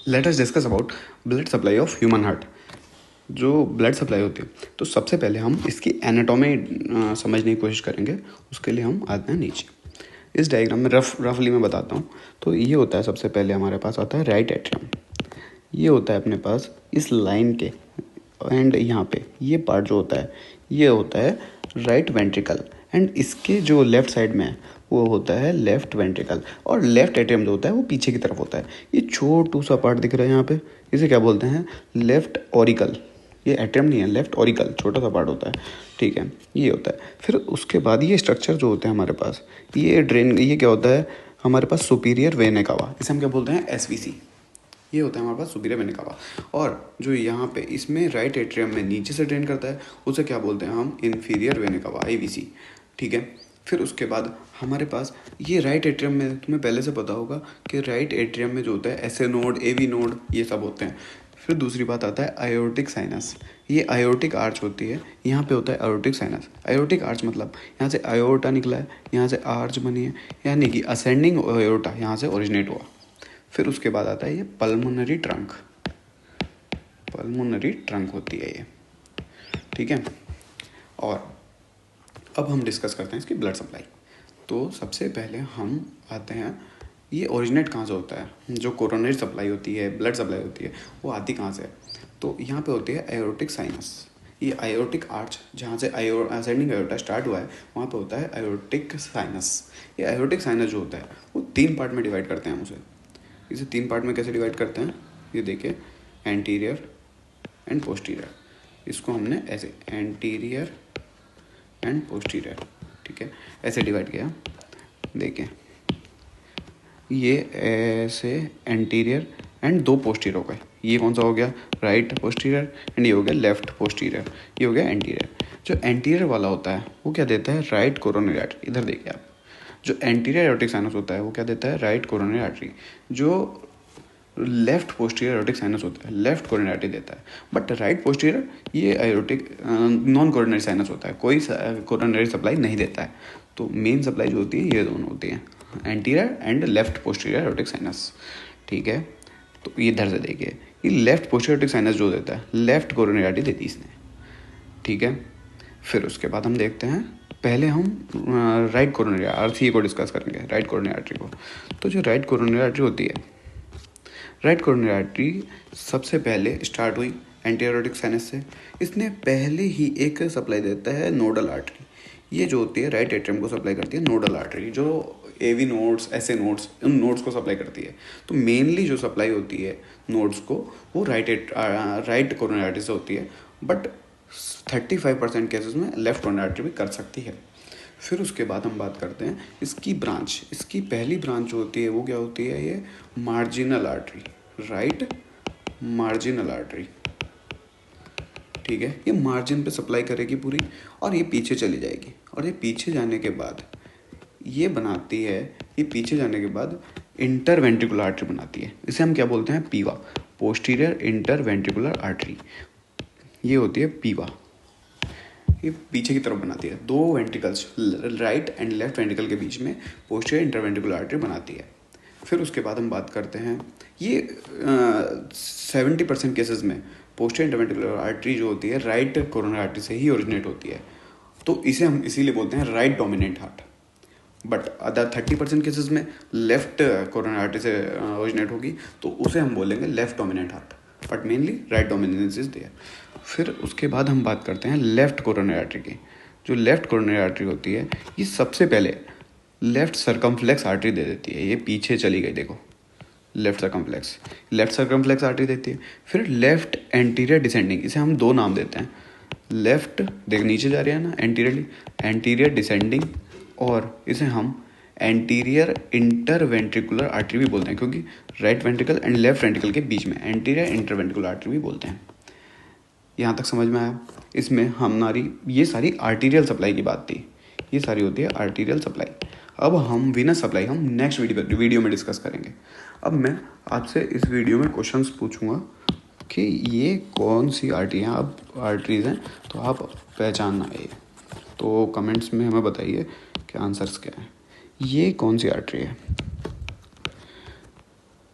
Let us discuss about blood supply of human heart. जो blood supply होती है, तो सबसे पहले हम इसकी एनाटॉमी समझने की कोशिश करेंगे। उसके लिए हम आते हैं नीचे। इस डायग्राम में रफली मैं बताता हूँ। तो ये होता है, सबसे पहले हमारे पास आता है राइट एट्रियम। ये होता है अपने पास इस लाइन के एंड यहाँ पे ये पार्ट जो होता है ये होता है राइट वेंट्रिकल, एंड इसके जो लेफ्ट साइड में है वो होता है लेफ्ट वेंट्रिकल, और लेफ्ट एट्रियम जो होता है वो पीछे की तरफ होता है। ये छोटू सा पार्ट दिख रहा है यहाँ पे, इसे क्या बोलते हैं? Left auricle. ये एट्रियम नहीं है, लेफ्ट ऑरिकल, छोटा सा पार्ट होता है, ठीक है, ये होता है। फिर उसके बाद ये स्ट्रक्चर जो होते हैं हमारे पास, ये ड्रेन, ये क्या होता है हमारे पास? सुपीरियर वेना कावा, इसे हम क्या बोलते हैं? एसवीसी। ये होता है हमारे पास सुपीरियर वेना कावा। और जो यहाँ पे इसमें राइट एट्रियम में नीचे से ड्रेन करता है उसे क्या बोलते हैं हम? इन्फीरियर वेना कावा, आईवीसी, ठीक है। फिर उसके बाद हमारे पास ये राइट एट्रियम में, तुम्हें पहले से पता होगा कि राइट एट्रियम में जो होता है एसए नोड, एवी नोड, ये सब होते हैं। फिर दूसरी बात आता है आयोटिक साइनस। ये आयोटिक आर्च होती है, यहाँ पे होता है आयोटिक साइनस। आयोटिक आर्च मतलब यहाँ से आयोटा निकला है, यहाँ से आर्च बनी है, यानी कि असेंडिंग आयोटा यहाँ से ओरिजिनेट हुआ। फिर उसके बाद आता है ये पल्मोनरी ट्रंक। पल्मोनरी ट्रंक होती है ये, ठीक है। और अब हम डिस्कस करते हैं इसकी ब्लड सप्लाई। तो सबसे पहले हम आते हैं, ये ओरिजिनेट कहाँ से होता है? जो कोरोनरी सप्लाई होती है, ब्लड सप्लाई होती है, वो आती कहाँ से है? तो यहाँ पे होती है आयोटिक साइनस। ये आयोटिक आर्च जहाँ से असेंडिंग आयोटा स्टार्ट हुआ है वहाँ पे होता है आयोटिक साइनस। ये आयोटिक साइनस जो होता है वो 3 पार्ट में डिवाइड करते हैं हम उसे। इसे 3 पार्ट में कैसे डिवाइड करते हैं? ये देखिए, एंटीरियर एंड पोस्टीरियर। इसको हमने ऐसे एंटीरियर एंड पोस्टीरियर, ठीक है, ऐसे डिवाइड किया। देखें, ये ऐसे एंटीरियर एंड 2 पोस्टीरियर हो गए। ये कौन सा हो गया? राइट पोस्टीरियर, एंड ये हो गया लेफ्ट पोस्टीरियर, ये हो गया एंटीरियर। जो एंटीरियर वाला होता है वो क्या देता है? Right coronary artery. इधर देखिए आप, जो एंटीरियर एओर्टिक साइनस होता है वो क्या देता है? Right coronary artery. जो लेफ्ट पोस्टीरियर एओर्टिक साइनस होता है लेफ्ट कोरोनरी आर्टरी देता है। बट राइट पोस्टीरियर ये एओर्टिक नॉन कोरोनरी साइनस होता है, कोई कोरोनरी सप्लाई नहीं देता है। तो मेन सप्लाई जो होती है ये दोनों होती है, anterior and left posterior aortic sinus, ठीक है। तो ये इधर से देखिए, ये लेफ्ट पोस्टीरियर एओर्टिक साइनस जो देता है लेफ्ट कोरोनरी आर्टरी देती है इसने, ठीक है। फिर उसके बाद हम देखते हैं, पहले हम राइट कोरोनरी आर्टरी को डिस्कस करेंगे, राइट कोरोनरी आर्टरी को। तो जो राइट कोरोनरी आर्टरी होती है, राइट कोरोनरी आर्टरी सबसे पहले स्टार्ट हुई एंटीरियर साइनस से। इसने पहले ही एक सप्लाई देता है नोडल आर्टरी। ये जो होती है राइट एट्रियम को सप्लाई करती है नोडल आर्टरी, जो एवी नोड्स, ऐसे नोड्स, उन नोड्स को सप्लाई करती है। तो मेनली जो सप्लाई होती है नोड्स को वो राइट कोरोनरी आर्टरी से होती है, बट 35% केसेस में लेफ्ट कोरोनरी आर्टरी भी कर सकती है। फिर उसके बाद हम बात करते हैं इसकी ब्रांच। इसकी पहली ब्रांच जो होती है वो क्या होती है? ये marginal artery, right marginal artery, ठीक है। ये मार्जिन पे सप्लाई करेगी पूरी, और ये पीछे चली जाएगी, और ये पीछे जाने के बाद ये बनाती है, ये पीछे जाने के बाद इंटरवेंट्रिकुलर आर्टरी बनाती है। इसे हम क्या बोलते हैं? पीवा, पोस्टीरियर इंटरवेंट्रिकुलर आर्टरी। ये होती है पीवा, ये पीछे की तरफ बनाती है। 2 ventricles right and left ventricle के बीच में पोस्टीरियर इंटरवेंट्रिकुलर आर्टरी बनाती है। फिर उसके बाद हम बात करते हैं, ये 70% केसेस में पोस्टीरियर इंटरवेंट्रिकुलर आर्टरी जो होती है राइट कोरोनरी आर्टरी से ही ओरिजिनेट होती है। तो इसे हम इसीलिए बोलते हैं right dominant heart. But other 30% cases में लेफ्ट कोरोनरी आर्टरी से ओरिजिनेट होगी, तो उसे हम बोलेंगे left dominant heart, but mainly right dominance is there. फिर उसके बाद हम बात करते हैं लेफ्ट कोरोनरी आर्टरी की। जो लेफ्ट कोरोनरी आर्टरी होती है ये सबसे पहले लेफ्ट सर्कमफ्लेक्स आर्टरी दे देती है। ये पीछे चली गई, देखो, लेफ्ट सर्कमफ्लेक्स आर्टरी देती है। फिर लेफ्ट एंटीरियर डिसेंडिंग, इसे हम 2 नाम देते हैं। लेफ्ट देख नीचे जा रही है ना, एंटीरियर डिसेंडिंग, और इसे हम एंटीरियर इंटरवेंट्रिकुलर आर्टरी भी बोलते हैं, क्योंकि right ventricle and left ventricle के बीच में एंटीरियर इंटरवेंट्रिकुलर आर्टरी भी बोलते हैं। यहाँ तक समझ में आया? इसमें हमारी ये सारी आर्टीरियल सप्लाई की बात थी, ये सारी होती है आर्टीरियल सप्लाई। अब हम वीनस सप्लाई हम नेक्स्ट वीडियो में डिस्कस करेंगे। अब मैं आपसे इस वीडियो में क्वेश्चंस पूछूंगा कि ये कौन सी आर्टरीज हैं, तो आप पहचानना है। तो कमेंट्स में हमें बताइए कि आंसर्स क्या हैं। ये कौन सी आर्टरी है?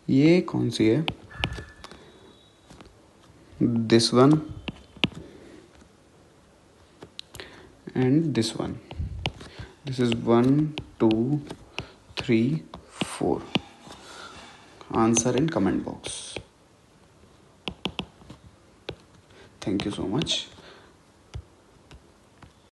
ये कौन सी है? this one and this one. This is 1 2 3 4. Answer in comment box. Thank you so much.